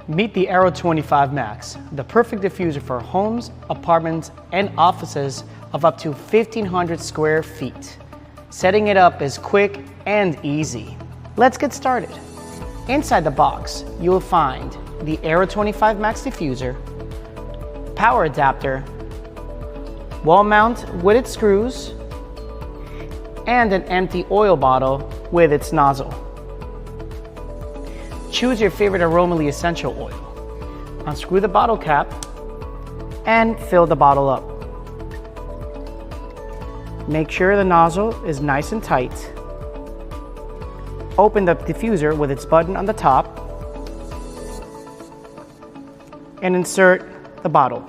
Meet the Aero 25 Max, the perfect diffuser for homes, apartments, and offices of up to 1,500 square feet. Setting it up is quick and easy. Let's get started. Inside the box, you will find the Aero 25 Max diffuser, power adapter, wall mount with its screws, and an empty oil bottle with its nozzle. Choose your favorite Aromely essential oil. Unscrew the bottle cap and fill the bottle up. Make sure the nozzle is nice and tight. Open the diffuser with its button on the top and insert the bottle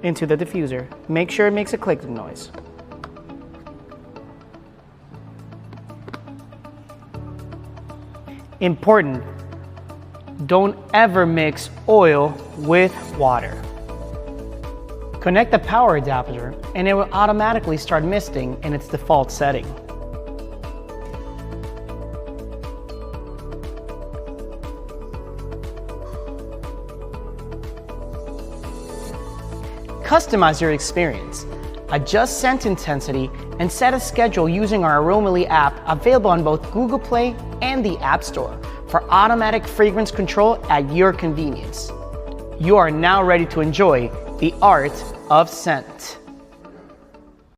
into the diffuser. Make sure it makes a clicking noise. Important, don't ever mix oil with water. Connect the power adapter and it will automatically start misting in its default setting. Customize your experience. Adjust scent intensity and set a schedule using our Aromely app, available on both Google Play and the App Store, for automatic fragrance control at your convenience. You are now ready to enjoy the art of scent.